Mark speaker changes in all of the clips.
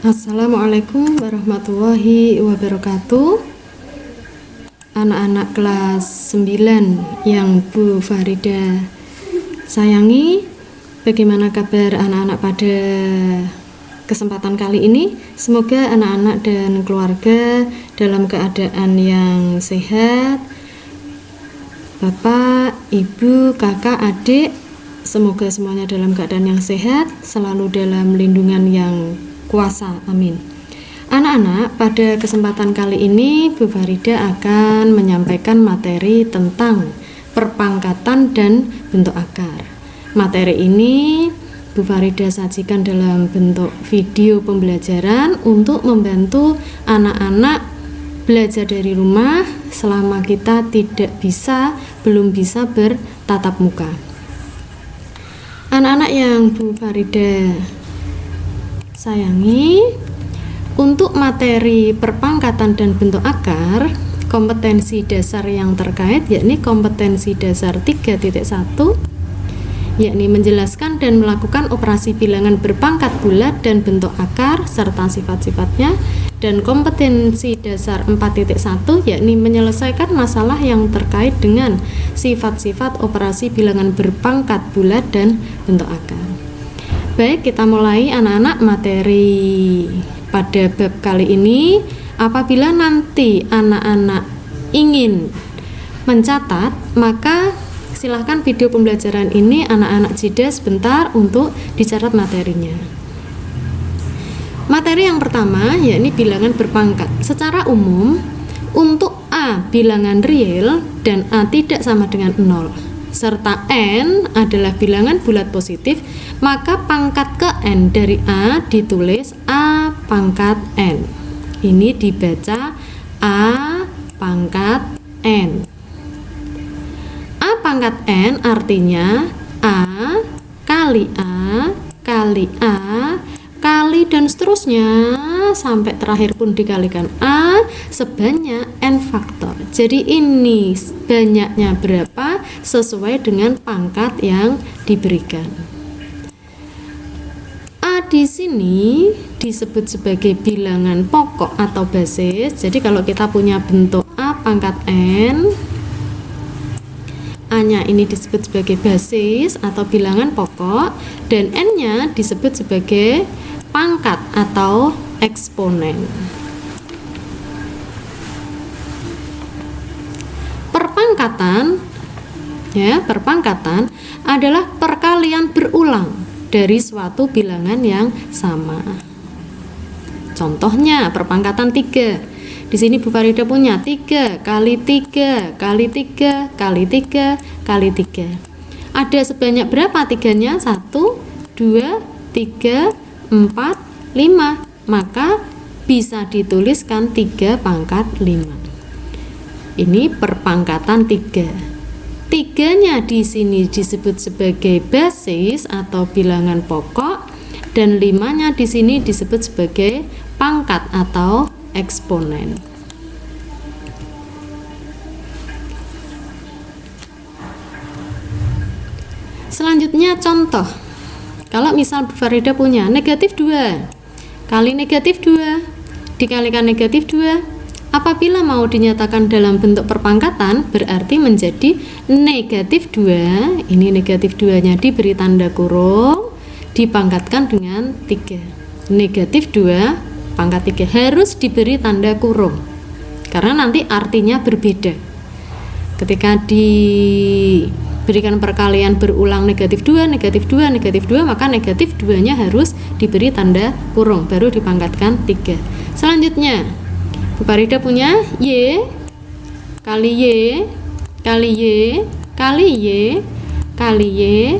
Speaker 1: Assalamualaikum warahmatullahi wabarakatuh. Anak-anak kelas 9 yang Bu Farida sayangi, bagaimana kabar anak-anak pada kesempatan kali ini? Semoga anak-anak dan keluarga dalam keadaan yang sehat. Bapak, Ibu, Kakak, Adik, semoga semuanya dalam keadaan yang sehat, selalu dalam lindungan yang kuasa, amin. Anak-anak, pada kesempatan kali ini Bu Farida akan menyampaikan materi tentang perpangkatan dan bentuk akar. Materi ini Bu Farida sajikan dalam bentuk video pembelajaran untuk membantu anak-anak belajar dari rumah selama kita belum bisa bertatap muka. Anak-anak yang Bu Farida sayangi, untuk materi perpangkatan dan bentuk akar, kompetensi dasar yang terkait yakni kompetensi dasar 3.1, yakni menjelaskan dan melakukan operasi bilangan berpangkat bulat dan bentuk akar serta sifat-sifatnya, dan kompetensi dasar 4.1 yakni menyelesaikan masalah yang terkait dengan sifat-sifat operasi bilangan berpangkat bulat dan bentuk akar. Baik, kita mulai anak-anak materi pada bab kali ini. Apabila nanti anak-anak ingin mencatat, maka silahkan video pembelajaran ini anak-anak jeda sebentar untuk dicatat materinya. Materi yang pertama yakni bilangan berpangkat. Secara umum, untuk A bilangan real dan A tidak sama dengan 0 serta N adalah bilangan bulat positif, maka pangkat ke N dari A ditulis A pangkat N. Ini dibaca A pangkat N. A pangkat N artinya A kali A kali A kali dan seterusnya sampai terakhir pun dikalikan A sebanyak N faktor. Jadi ini banyaknya berapa sesuai dengan pangkat yang diberikan. A di sini disebut sebagai bilangan pokok atau basis. Jadi kalau kita punya bentuk A pangkat N, A-nya ini disebut sebagai basis atau bilangan pokok, dan N-nya disebut sebagai pangkat atau eksponen. Perpangkatan adalah perkalian berulang dari suatu bilangan yang sama. Contohnya perpangkatan 3. Di sini Bu Farida punya 3 kali 3 kali 3 kali 3 kali 3. Ada sebanyak berapa tiganya? 1, 2, 3, 4, 5. Maka bisa dituliskan 3 pangkat 5. Ini perpangkatan 3. 3-nya di sini disebut sebagai basis atau bilangan pokok, dan 5-nya di sini disebut sebagai pangkat atau eksponen. Selanjutnya contoh. Kalau misal Bu Farida punya negatif 2 kali negatif 2 dikalikan negatif 2, apabila mau dinyatakan dalam bentuk perpangkatan berarti menjadi negatif 2. Ini negatif 2-nya diberi tanda kurung, dipangkatkan dengan 3. Negatif 2 pangkat 3 harus diberi tanda kurung karena nanti artinya berbeda. Ketika diberikan perkalian berulang negatif 2, negatif 2, negatif 2, maka negatif 2-nya harus diberi tanda kurung, baru dipangkatkan 3. Selanjutnya, Bu Farida punya Y kali Y kali Y kali Y kali Y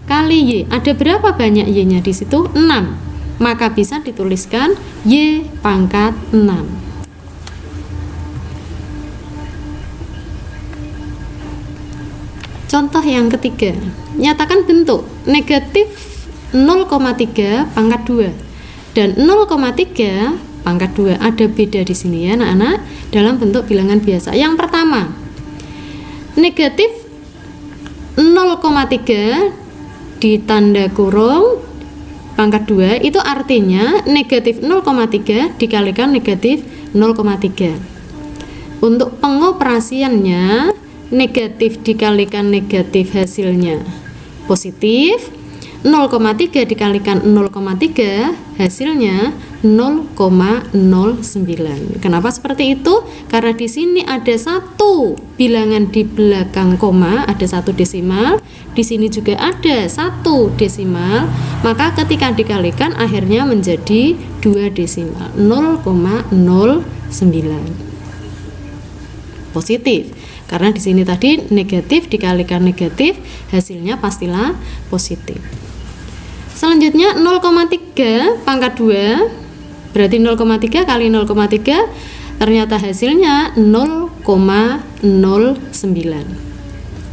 Speaker 1: kali Y. Ada berapa banyak Y-nya di situ? 6. Maka bisa dituliskan Y pangkat 6. Contoh yang ketiga, nyatakan bentuk negatif 0,3 pangkat 2 dan 0,3 pangkat 2. Ada beda di sini ya anak-anak dalam bentuk bilangan biasa. Yang pertama, negatif 0,3 ditanda kurung pangkat 2 itu artinya negatif 0,3 dikalikan negatif 0,3. Untuk pengoperasiannya negatif dikalikan negatif hasilnya positif, 0,3 dikalikan 0,3 hasilnya 0,09. Kenapa seperti itu? Karena di sini ada satu bilangan di belakang koma, ada satu desimal, di sini juga ada satu desimal, maka ketika dikalikan akhirnya menjadi 2 desimal, 0,09. Positif. Karena di sini tadi negatif dikalikan negatif, hasilnya pastilah positif. Selanjutnya 0,3 pangkat 2 berarti 0,3 kali 0,3 ternyata hasilnya 0,09.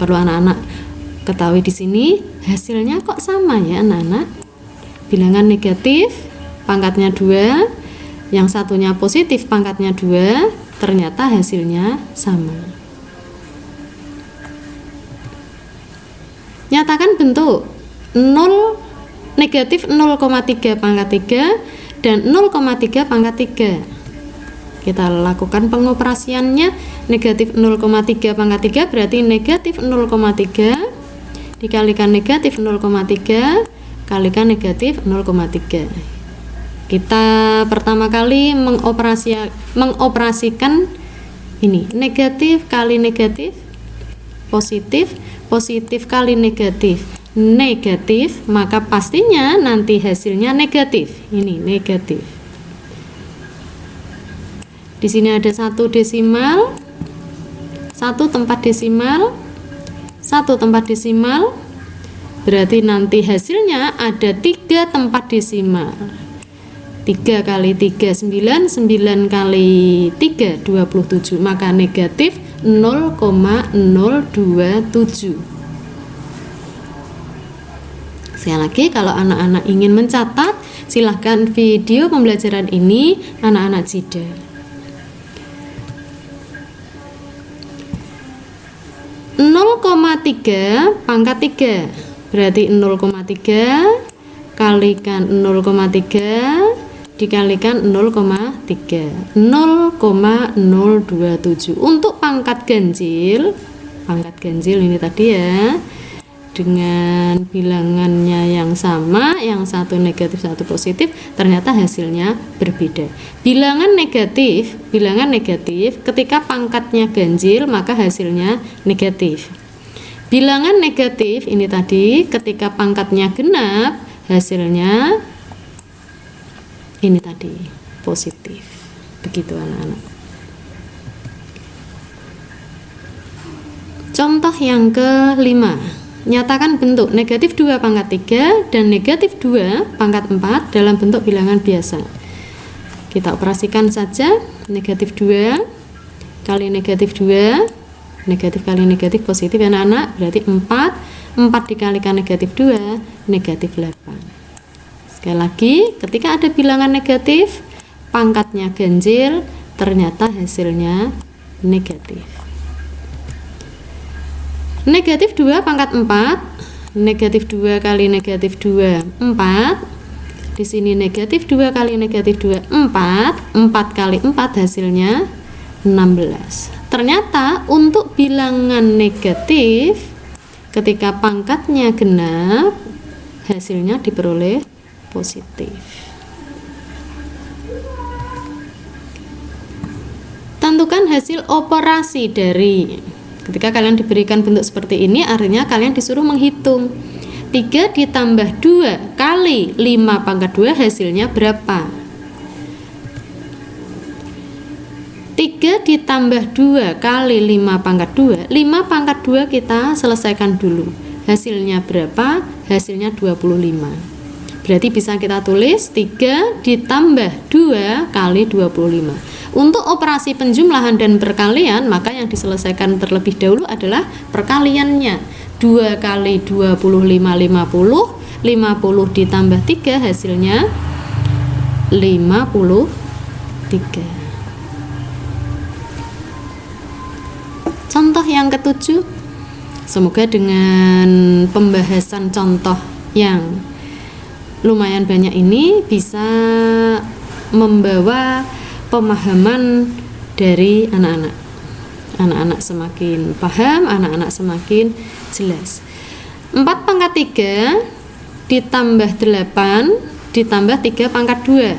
Speaker 1: Perlu anak-anak ketahui di sini hasilnya kok sama ya anak-anak. Bilangan negatif pangkatnya 2, yang satunya positif pangkatnya 2, ternyata hasilnya sama. Nyatakan bentuk 0 negatif 0,3 pangkat 3 dan 0,3 pangkat 3. Kita lakukan pengoperasiannya. Negatif 0,3 pangkat 3 berarti negatif 0,3 dikalikan negatif 0,3 kalikan negatif 0,3. Kita pertama kali mengoperasikan ini, negatif kali negatif positif, positif kali negatif negatif, maka pastinya nanti hasilnya negatif. Ini negatif. Di sini ada satu desimal, satu tempat desimal, satu tempat desimal, berarti nanti hasilnya ada 3 tempat desimal. 3 kali 3 9, 9 kali 3 27, maka negatif 0,027. Sekali lagi, kalau anak-anak ingin mencatat, silahkan video pembelajaran ini anak-anak jeda. (0,3 pangkat 3) berarti 0,3 kalikan 0,3 dikalikan 0,3, 0,027. Untuk pangkat ganjil ini tadi ya, dengan bilangannya yang sama, yang satu negatif satu positif, ternyata hasilnya berbeda. Bilangan negatif ketika pangkatnya ganjil maka hasilnya negatif. Bilangan negatif ini tadi ketika pangkatnya genap hasilnya ini tadi positif. Begitu anak-anak. Contoh yang kelima, nyatakan bentuk negatif 2 pangkat 3 dan negatif 2 pangkat 4 dalam bentuk bilangan biasa. Kita operasikan saja. Negatif 2 kali negatif 2, negatif kali negatif positif ya anak-anak, berarti 4 dikalikan negatif 2, negatif 8. Sekali lagi, ketika ada bilangan negatif pangkatnya ganjil, ternyata hasilnya negatif. Negatif 2 pangkat 4, negatif 2 kali negatif 2, 4. Di sini negatif 2 kali negatif 2, 4. 4 kali 4 hasilnya 16. Ternyata untuk bilangan negatif ketika pangkatnya genap, hasilnya diperoleh positif. Tentukan hasil operasi dari. Ketika kalian diberikan bentuk seperti ini, artinya kalian disuruh menghitung 3 ditambah 2 kali 5 pangkat 2 hasilnya berapa? 3 ditambah 2 kali 5 pangkat 2, 5 pangkat 2 kita selesaikan dulu. Hasilnya berapa? Hasilnya 25. Berarti bisa kita tulis 3 ditambah 2 kali 25. Untuk operasi penjumlahan dan perkalian, maka yang diselesaikan terlebih dahulu adalah perkaliannya. 2 kali 25, 50. 50 ditambah 3 hasilnya 53. Contoh yang ketujuh. Semoga dengan pembahasan contoh yang lumayan banyak ini bisa membawa pemahaman dari anak-anak semakin paham, anak-anak semakin jelas. 4 pangkat 3 ditambah 8 ditambah 3 pangkat 2.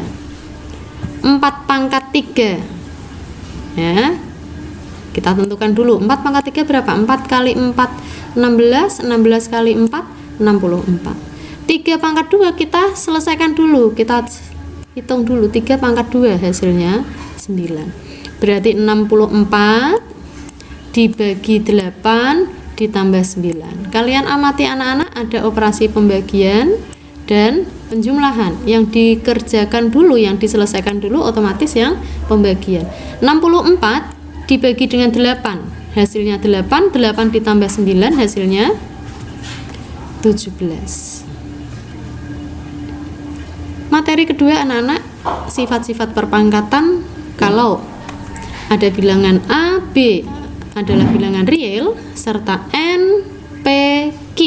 Speaker 1: 4 pangkat 3 ya, kita tentukan dulu 4 pangkat 3 berapa? 4 kali 4 16, 16 kali 4 64. 3 pangkat 2 kita selesaikan dulu, kita hitung dulu. 3 pangkat 2 hasilnya 9, berarti 64 dibagi 8 ditambah 9. Kalian amati anak-anak, ada operasi pembagian dan penjumlahan. Yang dikerjakan dulu, yang diselesaikan dulu, otomatis yang pembagian. 64 dibagi dengan 8 hasilnya 8, 8 ditambah 9 hasilnya 17. Materi kedua anak-anak, sifat-sifat perpangkatan. Kalau ada bilangan A, B adalah bilangan real, serta N, P, Q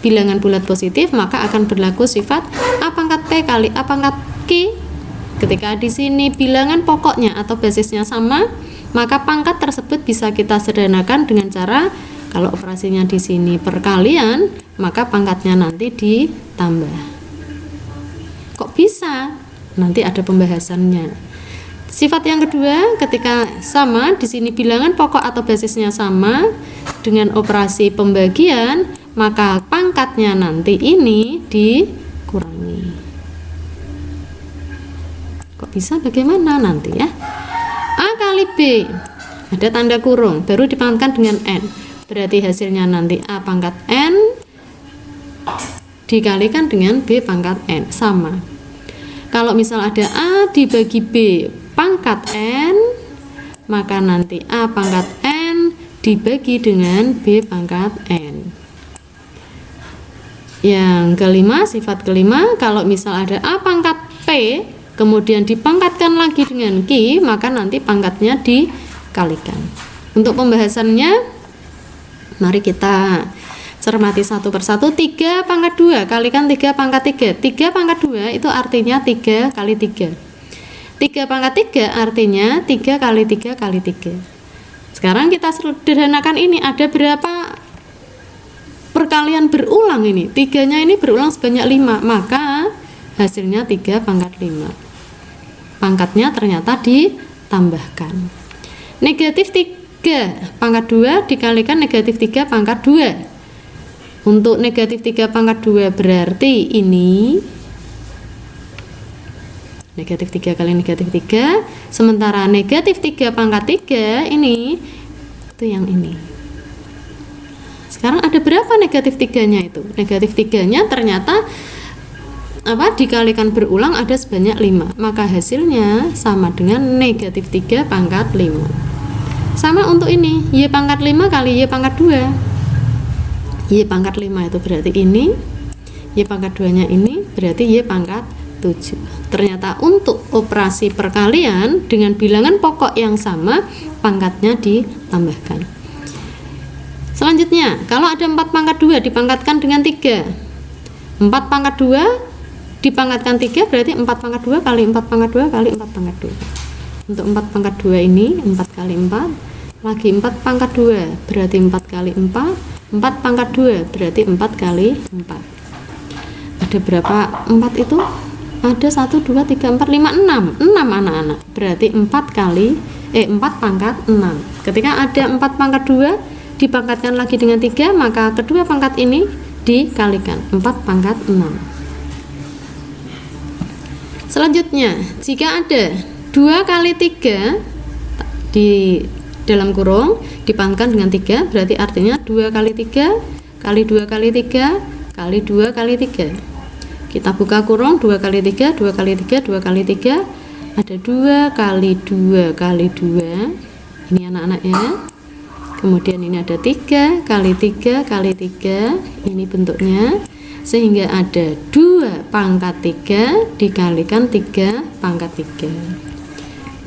Speaker 1: bilangan bulat positif, maka akan berlaku sifat A pangkat P kali A pangkat Q. Ketika di sini bilangan pokoknya atau basisnya sama, maka pangkat tersebut bisa kita sederhanakan dengan cara, kalau operasinya di sini perkalian, maka pangkatnya nanti ditambah. Kok bisa? Nanti ada pembahasannya. Sifat yang kedua, ketika sama di sini bilangan pokok atau basisnya sama dengan operasi pembagian, maka pangkatnya nanti ini dikurangi. Kok bisa? Bagaimana nanti ya? A kali B, ada tanda kurung, baru dipangkatkan dengan N, berarti hasilnya nanti A pangkat N dikalikan dengan B pangkat N, sama. Kalau misal ada A dibagi B pangkat N, maka nanti A pangkat N dibagi dengan B pangkat N. Yang kelima, sifat kelima, kalau misal ada A pangkat P kemudian dipangkatkan lagi dengan Q, maka nanti pangkatnya dikalikan. Untuk pembahasannya, mari kita cermati satu persatu. 3 pangkat 2 kalikan 3 pangkat 3. 3 pangkat 2 itu artinya 3 kali 3. 3 pangkat 3 artinya 3 kali 3 kali 3. Sekarang kita sederhanakan ini, ada berapa perkalian berulang ini? 3-nya ini berulang sebanyak 5, maka hasilnya 3 pangkat 5. Pangkatnya ternyata ditambahkan. Negatif 3 pangkat 2 dikalikan negatif 3 pangkat 2. Untuk negatif 3 pangkat 2 berarti ini negatif 3 kali negatif 3, sementara negatif 3 pangkat 3 ini itu yang ini. Sekarang ada berapa negatif 3-nya itu? Negatif 3-nya ternyata dikalikan berulang ada sebanyak 5, maka hasilnya sama dengan negatif 3 pangkat 5. Sama untuk ini, Y pangkat 5 kali Y pangkat 2. Y pangkat 5 itu berarti ini, Y pangkat 2 nya ini berarti Y pangkat 7. Ternyata untuk operasi perkalian dengan bilangan pokok yang sama, pangkatnya ditambahkan. Selanjutnya, kalau ada 4 pangkat 2 dipangkatkan dengan 3. 4 pangkat 2 dipangkatkan 3 berarti 4 pangkat 2 kali 4 pangkat 2 kali 4 pangkat 2. Untuk 4 pangkat 2 ini 4 kali 4, lagi 4 pangkat 2 berarti 4 kali 4, 4 pangkat 2 berarti 4 kali 4. Ada berapa 4 itu? Ada 1, 2, 3, 4, 5, 6 anak-anak, berarti 4 pangkat 6. Ketika ada 4 pangkat 2 dipangkatkan lagi dengan 3, maka kedua pangkat ini dikalikan 4 pangkat 6. Selanjutnya, jika ada 2 kali 3 di dalam kurung dipangkatkan dengan 3, berarti artinya 2 kali 3 kali 2 kali 3 kali 2 kali 3. Kita buka kurung, 2 kali 3, 2 kali 3, 2 kali 3, ada 2 kali 2 kali 2, ini anak-anak ya. Kemudian ini ada 3 kali 3 kali 3, ini bentuknya, sehingga ada 2 pangkat 3 dikalikan 3 pangkat 3.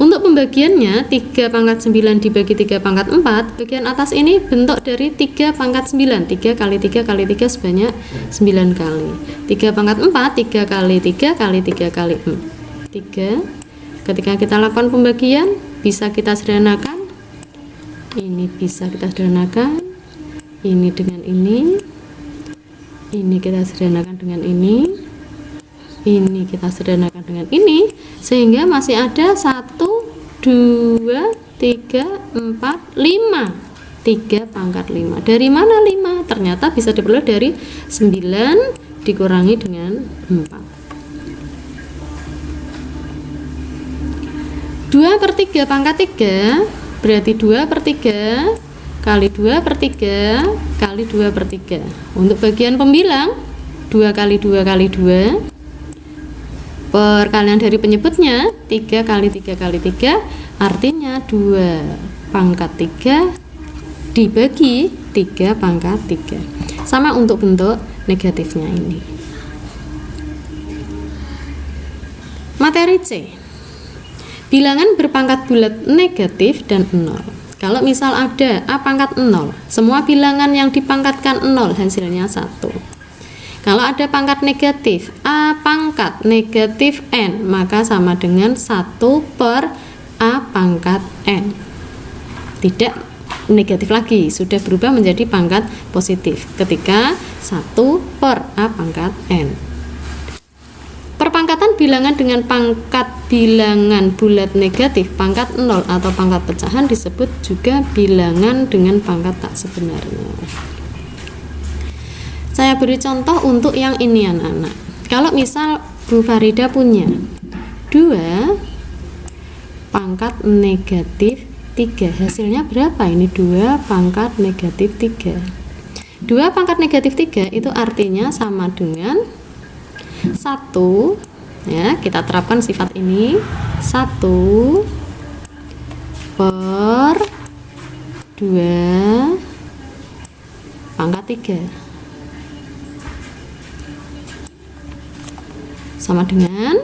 Speaker 1: Untuk pembagiannya 3 pangkat 9 dibagi 3 pangkat 4, bagian atas ini bentuk dari 3 pangkat 9, 3 kali 3 kali 3 sebanyak 9 kali. 3 pangkat 4, 3 kali 3 kali 3 kali 3. Ketika kita lakukan pembagian, bisa kita sederhanakan. Ini bisa kita sederhanakan. Ini dengan ini. Ini kita sederhanakan dengan ini. Ini kita sederhanakan dengan ini, sehingga masih ada 1, 2, 3, 4, 5. 3 pangkat 5. Dari mana 5? Ternyata bisa diperoleh dari 9 dikurangi dengan 4. 2 per 3 pangkat 3 berarti 2 per 3 kali 2 per 3 kali 2 per 3. Untuk bagian pembilang 2 kali 2 kali 2. Perkalian dari penyebutnya 3 kali 3 kali 3, artinya 2 pangkat 3 dibagi 3 pangkat 3. Sama untuk bentuk negatifnya ini. Materi C. Bilangan berpangkat bulat negatif dan 0. Kalau misal ada A pangkat 0, semua bilangan yang dipangkatkan 0 hasilnya 1. Kalau ada pangkat negatif A pangkat negatif N, maka sama dengan 1 per A pangkat N. Tidak negatif lagi, sudah berubah menjadi pangkat positif ketika 1 per A pangkat N. Perpangkatan bilangan dengan pangkat bilangan bulat negatif pangkat 0 atau pangkat pecahan disebut juga bilangan dengan pangkat tak sebenarnya. Saya beri contoh untuk yang ini anak-anak. Kalau misal Bu Farida punya 2 pangkat negatif 3, hasilnya berapa? Ini 2 pangkat negatif 3. 2 pangkat negatif 3 itu artinya sama dengan 1, ya, kita terapkan sifat ini, 1 per 2 pangkat 3 sama dengan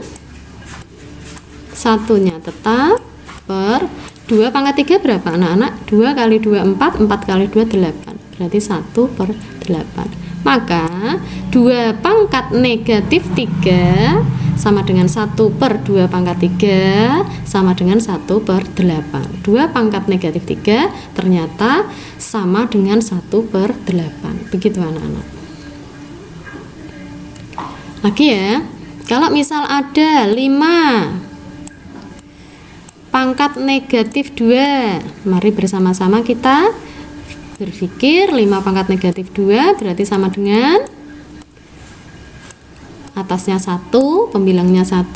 Speaker 1: satunya tetap per 2 pangkat 3 berapa anak-anak? 2 kali 2 4, 4 kali 2 8, berarti 1 per 8. Maka 2 pangkat negatif 3 sama dengan 1 per 2 pangkat 3 sama dengan 1 per 8. 2 pangkat negatif 3 ternyata sama dengan 1 per 8. Begitu anak-anak. Lagi ya. Kalau misal ada 5 pangkat negatif 2, mari bersama-sama kita berpikir 5 pangkat negatif 2 berarti sama dengan atasnya 1, pembilangnya 1,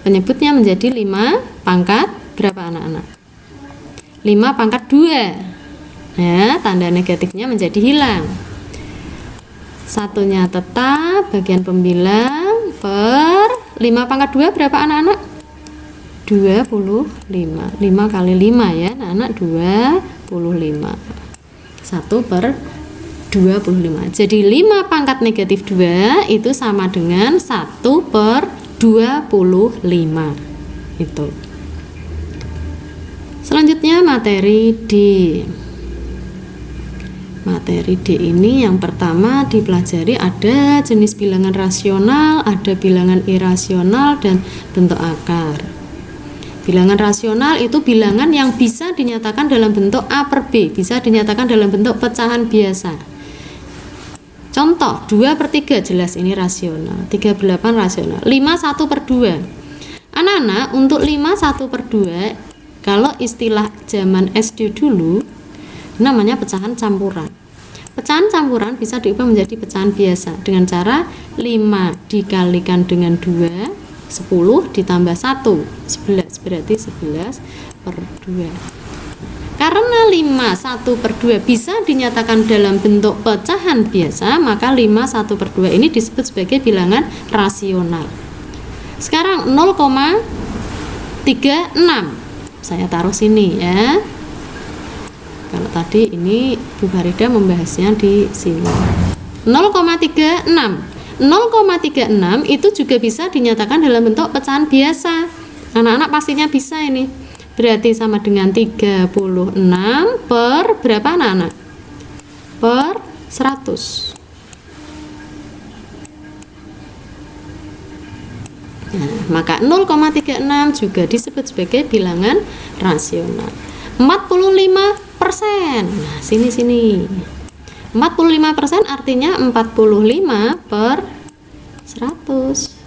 Speaker 1: penyebutnya menjadi 5 pangkat berapa anak-anak? 5 pangkat 2. Ya, tanda negatifnya menjadi hilang. Satunya tetap, bagian pembilang per 5 pangkat 2 berapa anak-anak? 25. 5 kali 5 ya anak-anak, 25. 1 per 25. Jadi 5 pangkat negatif 2 itu sama dengan 1 per 25. Itu. Selanjutnya materi D. Materi D ini yang pertama dipelajari ada jenis bilangan rasional, ada bilangan irasional, dan bentuk akar. Bilangan rasional itu bilangan yang bisa dinyatakan dalam bentuk A per B, bisa dinyatakan dalam bentuk pecahan biasa. Contoh 2 per 3 jelas ini rasional, 38 rasional, 5 1 per 2. Anak-anak untuk 5 1 per 2 kalau istilah zaman SD dulu namanya pecahan campuran. Pecahan campuran bisa diubah menjadi pecahan biasa dengan cara 5 dikalikan dengan 2, 10 ditambah 1, 11, berarti 11 per 2. Karena 5 1 per 2 bisa dinyatakan dalam bentuk pecahan biasa, maka 5 1 per 2 ini disebut sebagai bilangan rasional. Sekarang 0,36 saya taruh sini ya. Kalau tadi ini Bu Farida membahasnya di sini. 0,36. 0,36 itu juga bisa dinyatakan dalam bentuk pecahan biasa. Anak-anak pastinya bisa ini. berarti sama dengan 36 per berapa anak-anak? Per 100. Nah, maka 0,36 juga disebut sebagai bilangan rasional. 45%. Nah, sini. 45% artinya 45 per 100.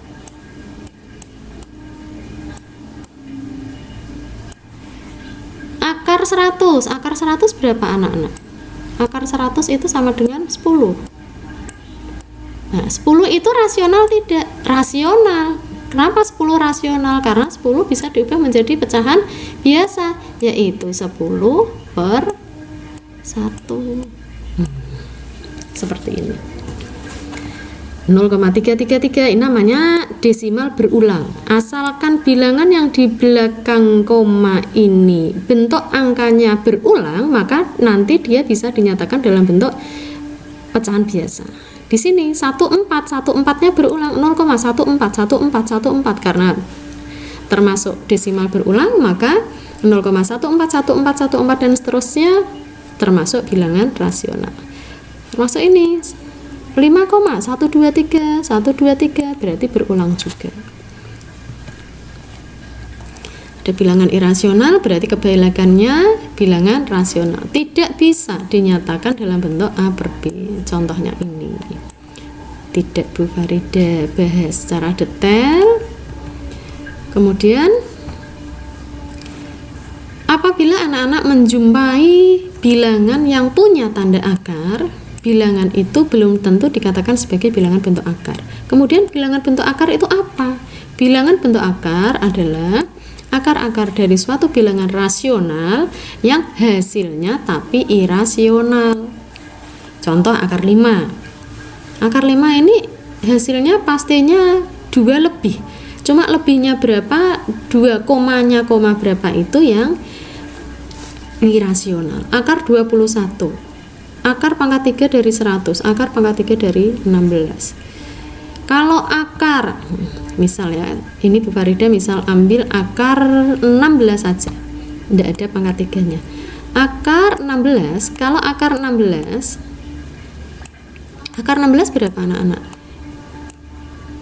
Speaker 1: Akar 100 berapa anak-anak? Akar 100 itu sama dengan 10. Nah, 10 itu rasional tidak? Rasional. Kenapa 10 rasional? Karena 10 bisa diubah menjadi pecahan biasa, yaitu 10 per 1. Seperti ini. 0,333 ini namanya desimal berulang. Asalkan bilangan yang di belakang koma ini bentuk angkanya berulang, maka nanti dia bisa dinyatakan dalam bentuk pecahan biasa. Di sini 14nya berulang, 0,141414 karena termasuk desimal berulang, maka 0,141414 dan seterusnya termasuk bilangan rasional. Termasuk ini 5,123 berarti berulang juga. Ada bilangan irasional berarti kebalikannya bilangan rasional, tidak bisa dinyatakan dalam bentuk A per B. Contohnya ini tidak Bu Farida bahas secara detail. Kemudian apabila anak-anak menjumpai bilangan yang punya tanda akar, bilangan itu belum tentu dikatakan sebagai bilangan bentuk akar. Kemudian bilangan bentuk akar itu apa? Bilangan bentuk akar adalah akar-akar dari suatu bilangan rasional yang hasilnya tapi irasional. Contoh akar 5. Akar 5 ini hasilnya pastinya 2 lebih. Cuma lebihnya berapa? 2 komanya koma berapa itu yang irasional. Akar 21. Akar pangkat 3 dari 100, akar pangkat 3 dari 16. Kalau akar, misal ya, ini Bu Farida misal ambil akar 16 saja, tidak ada pangkat 3-nya. Akar 16, kalau akar 16 berapa anak-anak?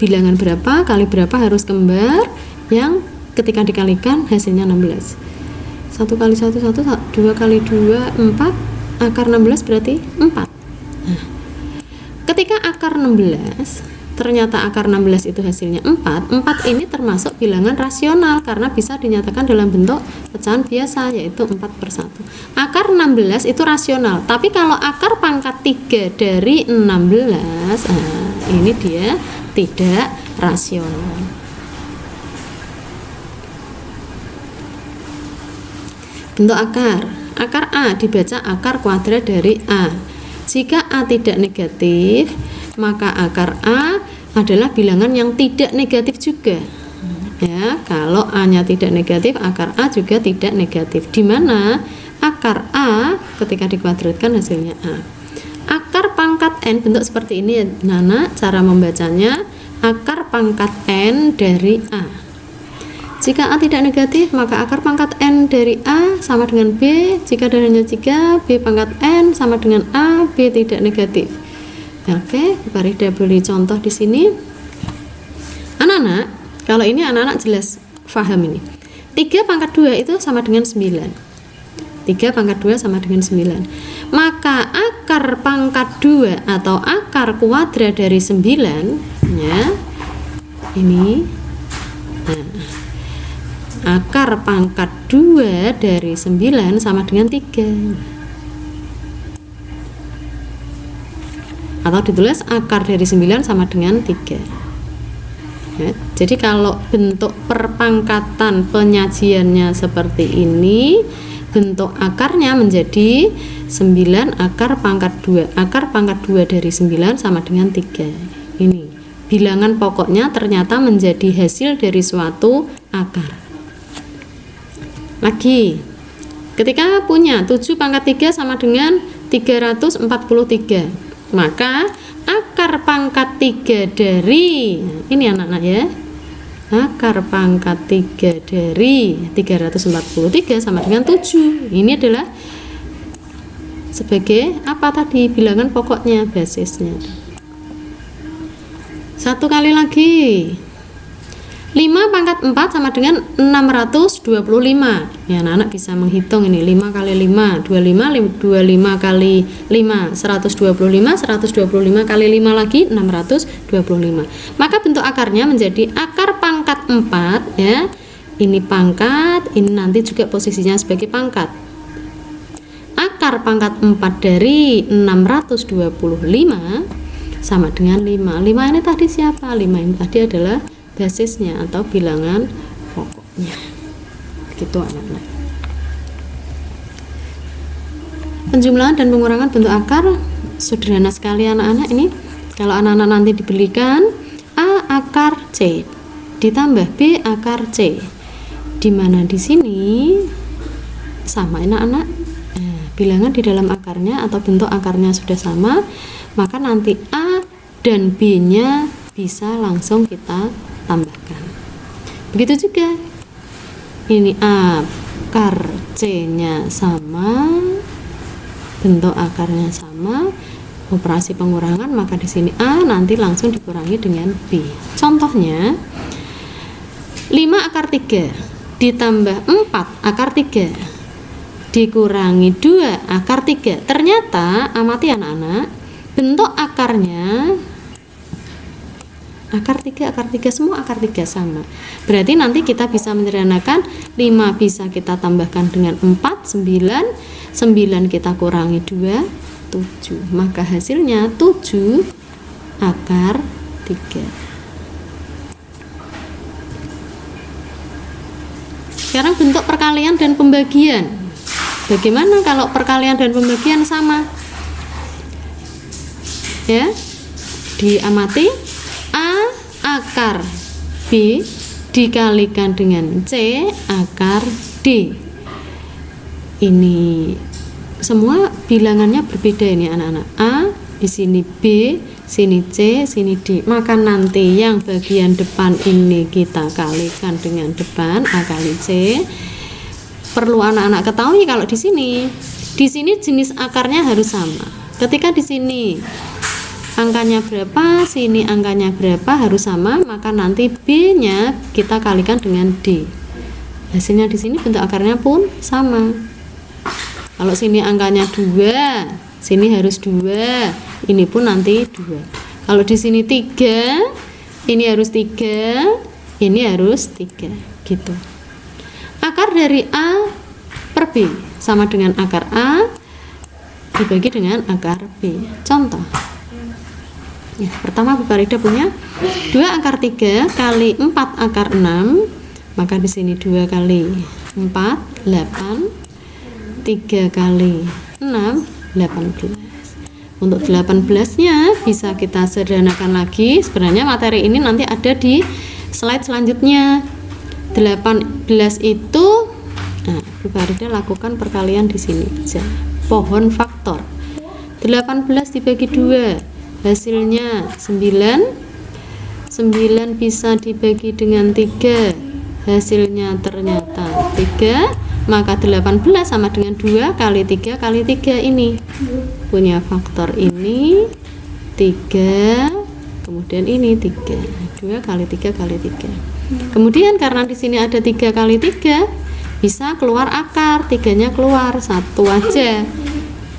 Speaker 1: Bilangan berapa kali berapa harus kembar yang ketika dikalikan hasilnya 16. 1 kali 1, 1, 2 kali 2, 4. Akar 16 berarti 4. Nah, ketika akar 16 ternyata akar 16 itu hasilnya 4 ini termasuk bilangan rasional karena bisa dinyatakan dalam bentuk pecahan biasa, yaitu 4 per 1. Akar 16 itu rasional, tapi kalau akar pangkat 3 dari 16, ini dia tidak rasional. Bentuk akar A dibaca akar kuadrat dari A. Jika A tidak negatif, maka akar A adalah bilangan yang tidak negatif juga. Ya, kalau A-nya tidak negatif, akar A juga tidak negatif. Di mana akar A ketika dikuadratkan hasilnya A. Akar pangkat N bentuk seperti ini ya, Nana, cara membacanya akar pangkat N dari A. Jika A tidak negatif, maka akar pangkat N dari A sama dengan B. Jika adanya 3, B pangkat N sama dengan A, B tidak negatif. Oke, Farida beri contoh di sini. Anak-anak, kalau ini anak-anak jelas paham ini. 3 pangkat 2 itu sama dengan 9. 3 pangkat 2 sama dengan 9. Maka akar pangkat 2 atau akar kuadrat dari 9 ya, ini. Nah, akar pangkat 2 dari 9 sama dengan 3. Atau ditulis akar dari 9 sama dengan 3. Ya, jadi kalau bentuk perpangkatan penyajiannya seperti ini, bentuk akarnya menjadi 9 akar pangkat 2. Akar pangkat 2 dari 9 sama dengan 3. Ini bilangan pokoknya ternyata menjadi hasil dari suatu akar. Lagi, ketika punya 7 pangkat 3 sama dengan 343, maka akar pangkat 3 dari, ini anak-anak ya, akar pangkat 3 dari 343 sama dengan 7. Ini adalah sebagai apa tadi? Bilangan pokoknya, basisnya. Satu kali lagi. 5 pangkat 4 sama dengan 625. Ya, anak-anak bisa menghitung ini. 5 kali 5, 25 kali 5, 125, 125 kali 5 lagi 625. Maka bentuk akarnya menjadi akar pangkat 4 ya. Ini pangkat, ini nanti juga posisinya sebagai pangkat. Akar pangkat 4 dari 625 sama dengan 5. 5 ini tadi siapa? 5 ini tadi adalah basisnya atau bilangan pokoknya. Begitu anak-anak. Penjumlahan dan pengurangan bentuk akar sederhana sekali anak-anak ini. Kalau anak-anak nanti diberikan A akar C ditambah B akar C, di mana di sini sama anak-anak. Bilangan di dalam akarnya atau bentuk akarnya sudah sama, maka nanti A dan B-nya bisa langsung kita tambahkan. Begitu juga ini akar C-nya sama, bentuk akarnya sama, operasi pengurangan, maka di sini A nanti langsung dikurangi dengan B. Contohnya 5 akar 3 ditambah 4 akar 3 dikurangi 2 akar 3. Ternyata amati anak-anak, bentuk akarnya akar 3 semua akar 3 sama. Berarti nanti kita bisa menyederhanakan 5 bisa kita tambahkan dengan 4, 9 kita kurangi 2, 7. Maka hasilnya 7 akar 3. Sekarang bentuk perkalian dan pembagian. Bagaimana kalau perkalian dan pembagian sama? Ya, diamati. A akar B dikalikan dengan C akar D. Ini semua bilangannya berbeda ini anak-anak. A di sini B, sini C, sini D. Maka nanti yang bagian depan ini kita kalikan dengan depan A kali C. Perlu anak-anak ketahui kalau di sini jenis akarnya harus sama. Ketika di sini angkanya berapa, sini angkanya berapa harus sama, maka nanti B-nya kita kalikan dengan D. Hasilnya di sini bentuk akarnya pun sama. Kalau sini angkanya 2, sini harus 2, ini pun nanti 2. Kalau di sini 3, ini harus 3, ini harus 3, gitu. Akar dari A per B sama dengan akar A dibagi dengan akar B. Contoh. Ya, pertama Bu Farida punya 2 akar 3 kali 4 akar 6, maka di sini 2 kali 4 8, 3 kali 6 18. Untuk 18-nya bisa kita sederhanakan lagi. Sebenarnya materi ini nanti ada di slide selanjutnya. 18 itu Bu Farida lakukan perkalian di sini aja. Pohon faktor. 18 dibagi 2 hasilnya 9 bisa dibagi dengan 3, hasilnya ternyata 3, maka 18 sama dengan 2 kali 3 kali 3 ini punya faktor ini 3, kemudian ini 3, 2 kali 3 kali 3. Kemudian karena di sini ada 3 kali 3 bisa keluar akar, 3-nya keluar 1 aja.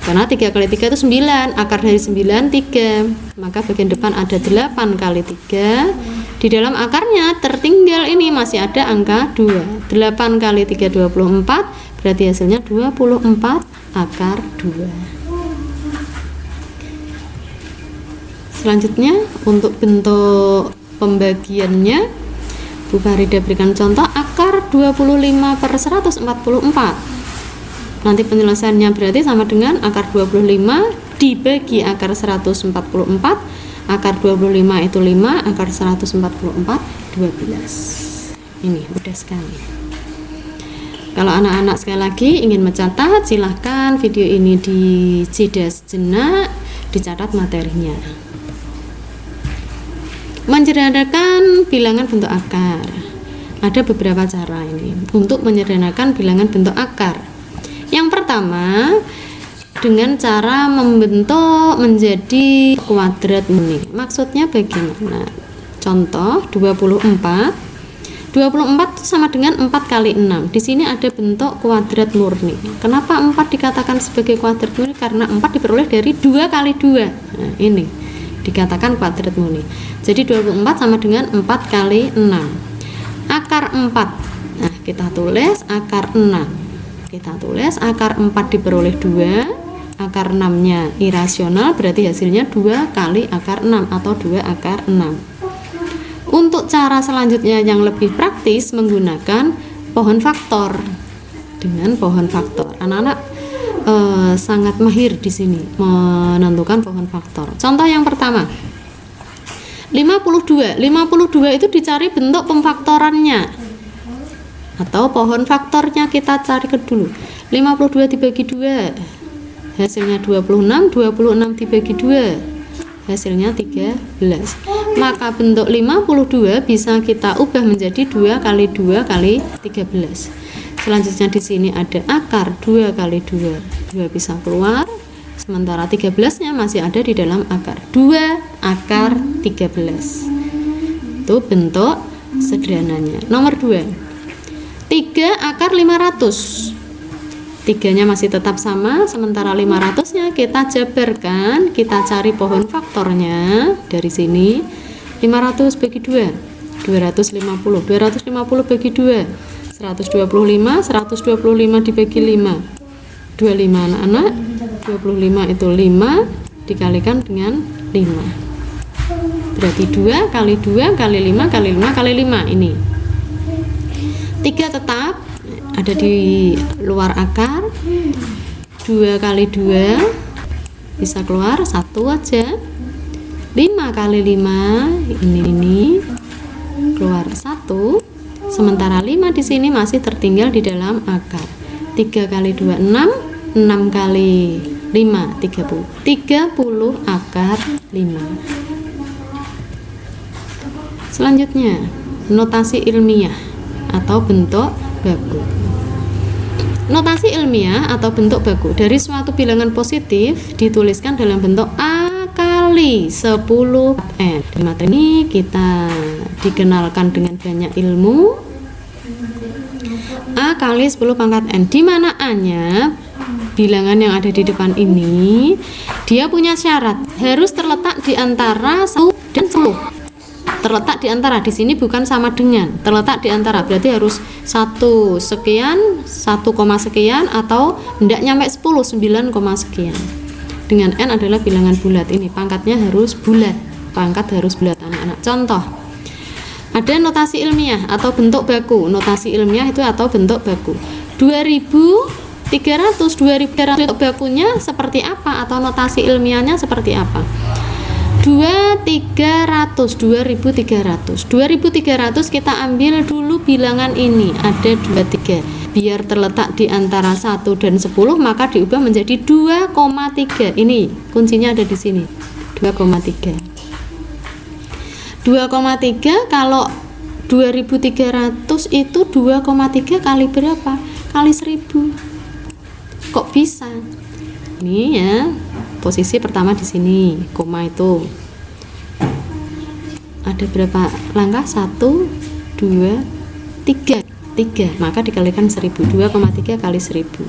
Speaker 1: Karena 3 kali 3 itu 9, akar dari 9 3, maka bagian depan ada 8 kali 3. Di dalam akarnya tertinggal ini masih ada angka 2. 8 kali 3 24, berarti hasilnya 24 akar 2. Selanjutnya untuk bentuk pembagiannya Bu Farida berikan contoh akar 25 per 144. Nanti penyelesaiannya berarti sama dengan akar 25 dibagi akar 144. Akar 25 itu 5, akar 144 12. Ini mudah sekali. Kalau anak-anak sekali lagi ingin mencatat, silahkan video ini dijeda sejenak, dicatat materinya. Menyederhanakan bilangan bentuk akar. Ada beberapa cara ini untuk menyederhanakan bilangan bentuk akar. Yang pertama, dengan cara membentuk menjadi kuadrat murni. Maksudnya bagaimana? Contoh 24 sama dengan 4 kali 6. Di sini ada bentuk kuadrat murni. Kenapa 4 dikatakan sebagai kuadrat murni? Karena 4 diperoleh dari 2 kali 2. Nah, ini dikatakan kuadrat murni. Jadi 24 sama dengan 4 kali 6. Akar 4. Nah, kita tulis akar 6. Kita tulis akar 4 diperoleh 2. Akar 6-nya irasional, berarti hasilnya 2 kali akar 6 atau 2 akar 6. Untuk cara selanjutnya yang lebih praktis menggunakan pohon faktor. Dengan pohon faktor, anak-anak sangat mahir di sini menentukan pohon faktor. Contoh yang pertama, 52 itu dicari bentuk pemfaktorannya atau pohon faktornya. Kita cari dulu. 52 dibagi 2 hasilnya 26 dibagi 2 hasilnya 13. Maka bentuk 52 bisa kita ubah menjadi 2 kali 2 kali 13. Selanjutnya di sini ada akar 2 kali 2 bisa keluar, sementara 13-nya masih ada di dalam akar. 2 akar 13. Itu bentuk sederhananya. Nomor 2. 3 akar 500. 3-nya masih tetap sama, sementara 500-nya kita jabarkan, kita cari pohon faktornya. Dari sini 500 bagi 2 250. 250 bagi 2 125. 125 dibagi 5 25 anak-anak. 25 itu 5 dikalikan dengan 5. Berarti 2 kali 2 kali 5 kali 5 kali 5 ini. 3 tetap ada di luar akar. 2 kali 2 bisa keluar 1 aja. 5 kali 5 ini keluar 1. Sementara 5 di sini masih tertinggal di dalam akar. 3 kali 2 6. 6 kali 5 30 akar 5. Selanjutnya notasi ilmiah atau bentuk baku. Notasi ilmiah atau bentuk baku dari suatu bilangan positif dituliskan dalam bentuk A kali 10n. Di materi ini kita dikenalkan dengan banyak ilmu. A kali 10 pangkat n, di mana A-nya bilangan yang ada di depan ini dia punya syarat harus terletak di antara 1 dan 10. Terletak di antara, di sini bukan sama dengan, terletak di antara berarti harus 1 sekian, 1, sekian, atau tidak nyampe 10, 9, sekian. Dengan n adalah bilangan bulat, ini pangkatnya harus bulat, pangkat harus bulat anak-anak. Contoh, ada notasi ilmiah atau bentuk baku. Notasi ilmiah itu atau bentuk baku 2300 bentuk bakunya seperti apa atau notasi ilmiahnya seperti apa? 2300 kita ambil dulu bilangan ini, ada 23. Biar terletak di antara 1 dan 10 maka diubah menjadi 2,3. Ini kuncinya ada di sini. 2,3. 2,3 kalau 2300 itu 2,3 kali berapa? Kali 1000. Kok bisa? Ini ya. Posisi pertama di sini, koma itu ada berapa langkah? 1, 2, 3, maka dikalikan 1000. 2,3 kali 1000.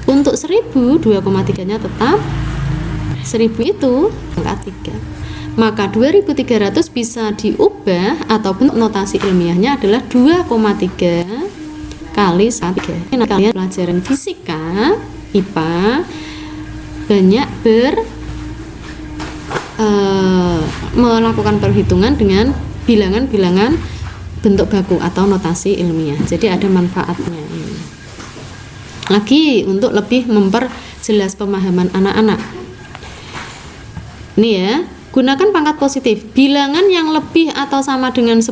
Speaker 1: Untuk 1000, 2,3 nya tetap 1000 itu angka 3. Maka 2300 bisa diubah ataupun notasi ilmiahnya adalah 2,3 kali 1. Nah, kalian pelajaran fisika IPA banyak melakukan perhitungan dengan bilangan-bilangan bentuk baku atau notasi ilmiah. Jadi ada manfaatnya ini. Lagi untuk lebih memperjelas pemahaman anak-anak. Ini ya, gunakan pangkat positif. Bilangan yang lebih atau sama dengan 10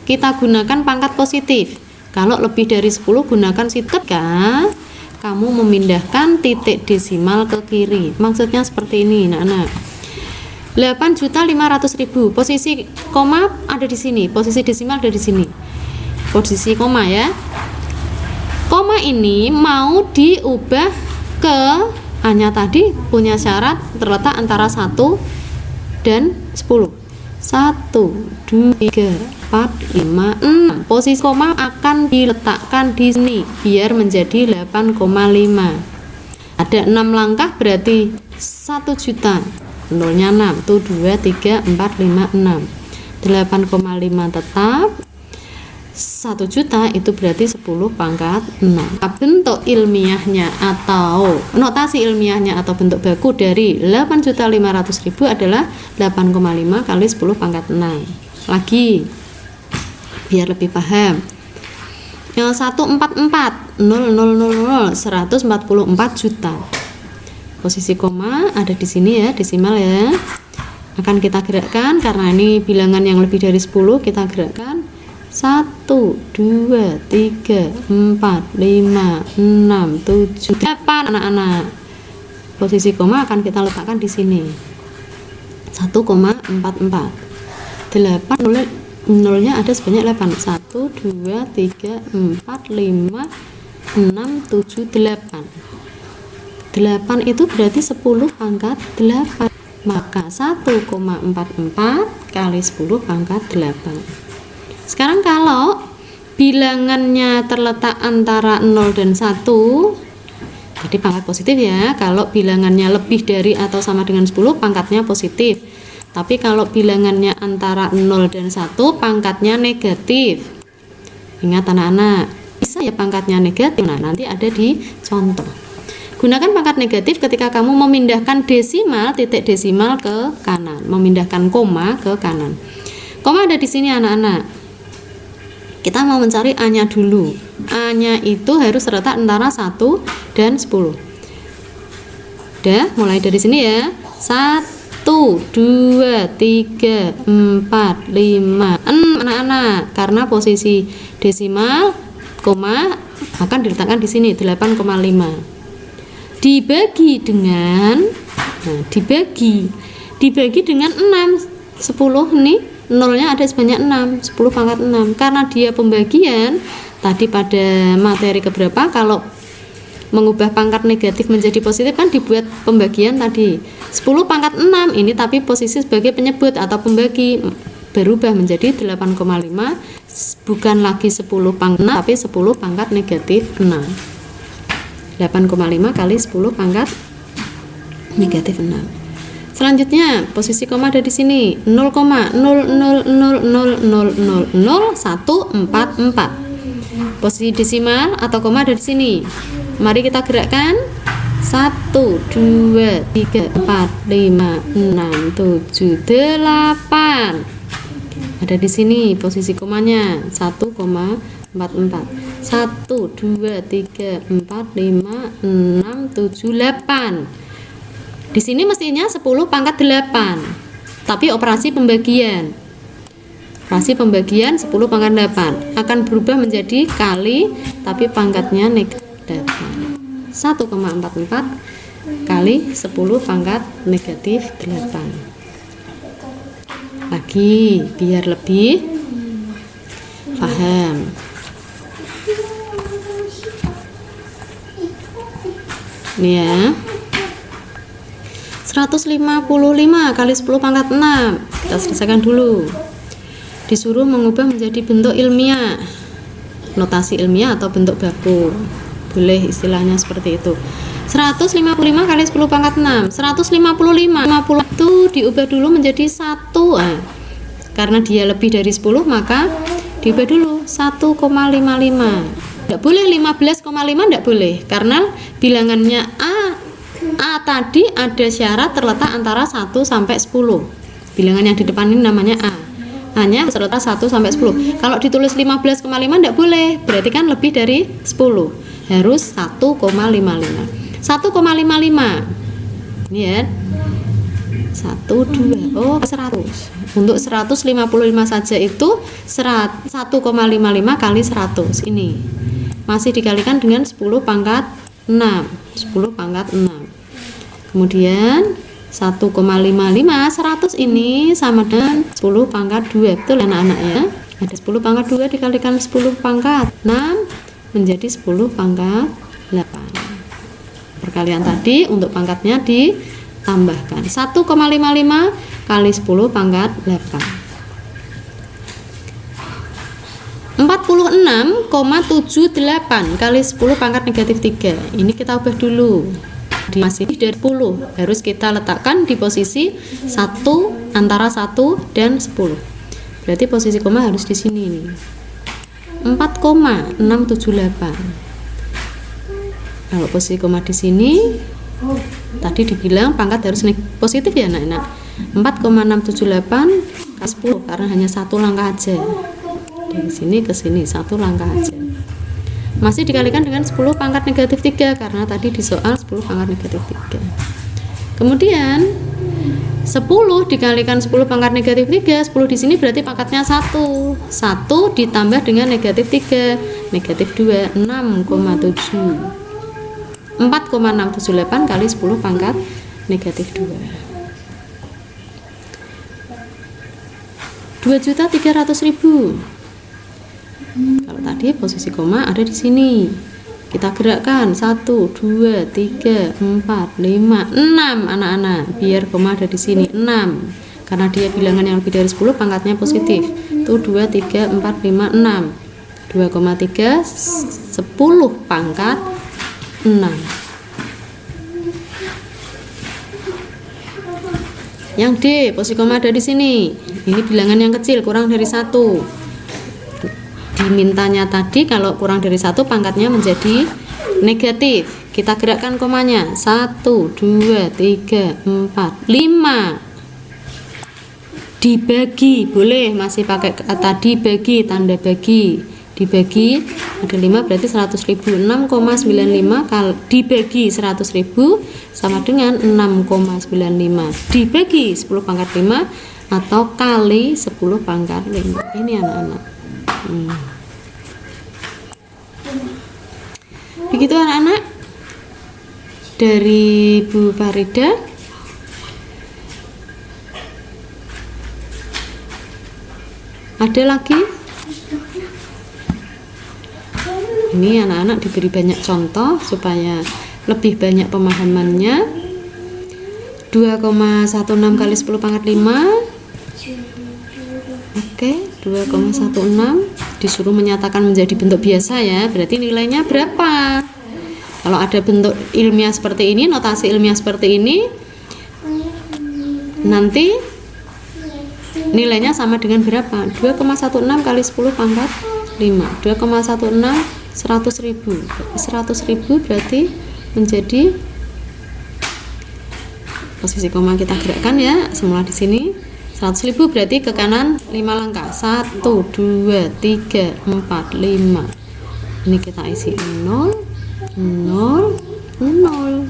Speaker 1: kita gunakan pangkat positif. Kalau lebih dari 10 gunakan ketika kamu memindahkan titik desimal ke kiri. Maksudnya seperti ini, anak-anak. 8.500.000. Posisi koma ada di sini, posisi desimal ada di sini. Posisi koma ya. Koma ini mau diubah ke A-nya tadi punya syarat terletak antara 1 dan 10. 1, 2, 3, 4, 5, 6. Posisi koma akan diletakkan di sini biar menjadi 8,5. Ada 6 langkah berarti 1 juta. Nolnya 6. Tuh 2, 3, 4, 5, 6. 8,5 tetap. 1 juta itu berarti 10 pangkat 6. Bentuk ilmiahnya atau notasi ilmiahnya atau bentuk baku dari 8.500.000 adalah 8,5 kali 10 pangkat 6. Lagi biar lebih paham. Yang 144 0,000 144 juta. Posisi koma ada di sini ya, desimal ya. Akan kita gerakkan karena ini bilangan yang lebih dari 10, kita gerakkan 1, 2, 3, 4, 5, 6, 7, 8 anak-anak. Posisi koma akan kita letakkan di sini. 1,44. 8 nolnya ada sebanyak 8. 1, 2, 3, 4, 5, 6, 7, 8. 8 itu berarti 10 pangkat 8. Maka 1,44 kali 10 pangkat 8. Sekarang kalau bilangannya terletak antara 0 dan 1, jadi pangkat positif ya. Kalau bilangannya lebih dari atau sama dengan 10, pangkatnya positif. Tapi kalau bilangannya antara 0 dan 1, pangkatnya negatif. Ingat anak-anak, bisa ya pangkatnya negatif. Nah, nanti ada di contoh. Gunakan pangkat negatif ketika kamu memindahkan desimal, titik desimal ke kanan, memindahkan koma ke kanan. Koma ada di sini anak-anak. Kita mau mencari A-nya dulu. A-nya itu harus terletak antara 1 dan 10. Udah, mulai dari sini ya. 1, 2, 3, 4, 5, 6 anak-anak. Karena posisi desimal koma akan diletakkan di sini 8,5. Dibagi dengan dibagi dengan 6. 10 nih. Nolnya ada sebanyak 6, 10 pangkat 6. Karena dia pembagian, tadi pada materi keberapa kalau mengubah pangkat negatif menjadi positif kan dibuat pembagian tadi. 10 pangkat 6 ini tapi posisi sebagai penyebut atau pembagi berubah menjadi 8,5, bukan lagi 10 pangkat 6 tapi 10 pangkat negatif 6. 8,5 kali 10 pangkat negatif 6. Selanjutnya posisi koma ada di sini 0,000000144. Posisi desimal atau koma ada di sini. Mari kita gerakkan 1, 2, 3, 4, 5, 6, 7, 8. Ada di sini posisi komanya 1,44. 1, 2, 3, 4, 5, 6, 7, 8. Di sini mestinya 10 pangkat 8. Tapi operasi pembagian 10 pangkat 8 akan berubah menjadi kali tapi pangkatnya negatif 8. 1,44 kali 10 pangkat negatif 8. Lagi biar lebih paham. Ini ya. 155 kali 10 pangkat 6. Kita selesaikan dulu. Disuruh mengubah menjadi bentuk ilmiah, notasi ilmiah atau bentuk baku, boleh istilahnya seperti itu. 155 kali 10 pangkat 6. 50 itu diubah dulu menjadi 1. Karena dia lebih dari 10 maka diubah dulu 1,55. Tidak boleh 15,5, tidak boleh karena bilangannya A tadi ada syarat terletak antara 1 sampai 10. Bilangan yang di depan ini namanya A. Hanya terletak 1 sampai 10. Kalau ditulis 15,5 tidak boleh, berarti kan lebih dari 10. Harus 1,55. 1,55. Ini ya. 1, 2. Oh, 100. Untuk 155 saja itu 1,55 kali 100. Ini. Masih dikalikan dengan 10 pangkat 6. 10 pangkat 6. Kemudian 1,55. 100 ini sama dengan 10 pangkat 2. Betul anak-anak ya? Ada 10 pangkat 2 dikalikan 10 pangkat 6 menjadi 10 pangkat 8. Perkalian tadi untuk pangkatnya ditambahkan 1,55 kali 10 pangkat 8. 46,78 kali 10 pangkat negatif 3. Ini kita ubah dulu. Masih dari 10 harus kita letakkan di posisi 1, antara 1 dan 10. Berarti posisi koma harus di sini nih. 4,678. Kalau posisi koma di sini, tadi dibilang pangkat harus positif ya anak-anak. 4,678 ke 10 karena hanya satu langkah aja. Dari sini ke sini satu langkah aja. Masih dikalikan dengan 10 pangkat negatif 3 karena tadi di soal 10 pangkat negatif 3. Kemudian 10 dikalikan 10 pangkat negatif 3, 10 di sini berarti pangkatnya 1. 1 ditambah dengan negatif 3, negatif 2, 6,7. 4,678 kali 10 pangkat negatif 2. 2.300.000. Kalau tadi posisi koma ada di sini. Kita gerakkan 1, 2, 3, 4, 5, 6 anak-anak. Biar koma ada di sini 6. Karena dia bilangan yang lebih dari 10 pangkatnya positif. Itu 2, 3, 4, 5, 6. 2,3 10 pangkat 6. Yang D, posisi koma ada di sini. Ini bilangan yang kecil, kurang dari 1. Dimintanya tadi kalau kurang dari 1 pangkatnya menjadi negatif. Kita gerakkan komanya 1, 2, 3, 4, 5. Dibagi, boleh masih pakai kata dibagi, tanda bagi. Dibagi ada 5 berarti 100.000. 6,95 kali dibagi 100.000 sama dengan 6,95 dibagi 10 pangkat 5 atau kali 10 pangkat 5. Ini anak-anak. Begitu anak-anak dari Bu Farida. Ada lagi? Ini anak-anak diberi banyak contoh supaya lebih banyak pemahamannya. 2,16 kali 10 pangkat 5. Oke, 2,16 disuruh menyatakan menjadi bentuk biasa ya. Berarti nilainya berapa? Kalau ada bentuk ilmiah seperti ini, notasi ilmiah seperti ini, nanti nilainya sama dengan berapa? 2,16 kali 10 pangkat 5. 2,16 100.000. 100.000 berarti menjadi posisi koma kita gerakkan ya, semula di sini. 100.000 berarti ke kanan 5 langkah. 1, 2, 3, 4, 5. Ini kita isi 0, 0, 0.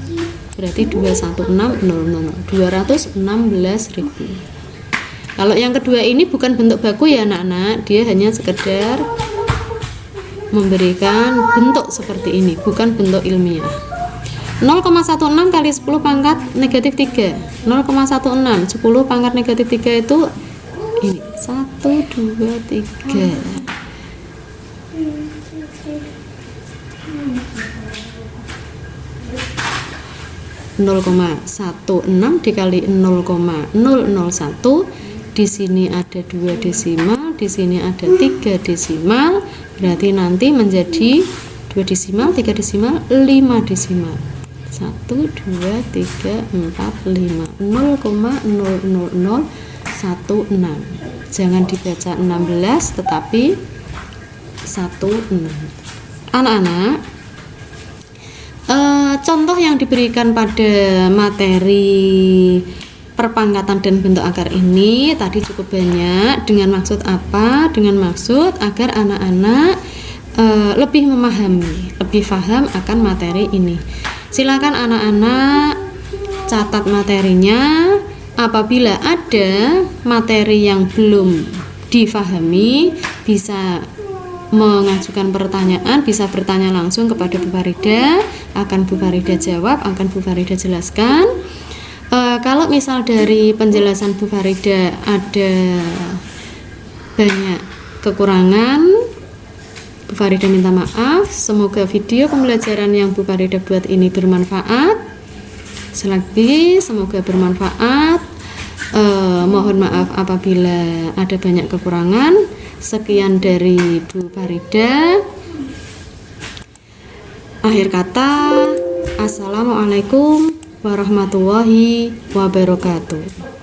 Speaker 1: Berarti 216.000. 216.000. Kalau yang kedua ini bukan bentuk baku ya anak-anak, dia hanya sekedar memberikan bentuk seperti ini, bukan bentuk ilmiah. 0,16 kali 10 pangkat negatif 3. 0,16 10 pangkat negatif 3 itu ini 1, 2, 3. Nol koma 16 dikali 0,001. Di sini ada 2 desimal, di sini ada 3 desimal, berarti nanti menjadi 2 desimal, 3 desimal, 5 desimal. 1, 2, 3, 4, 5. 0,00016. Jangan dibaca 16 tetapi 16. Anak-anak, contoh yang diberikan pada materi perpangkatan dan bentuk akar ini tadi cukup banyak. Dengan maksud apa? Dengan maksud agar anak-anak lebih memahami, lebih paham akan materi ini. Silakan anak-anak catat materinya. Apabila ada materi yang belum difahami, bisa mengajukan pertanyaan, bisa bertanya langsung kepada Bu Farida, akan Bu Farida jawab, akan Bu Farida jelaskan. kalau misal dari penjelasan Bu Farida ada banyak kekurangan, Bu Farida minta maaf. Semoga video pembelajaran yang Bu Farida buat ini bermanfaat. Selagi semoga bermanfaat. Mohon maaf apabila ada banyak kekurangan. Sekian dari Bu Farida. Akhir kata, assalamualaikum warahmatullahi wabarakatuh.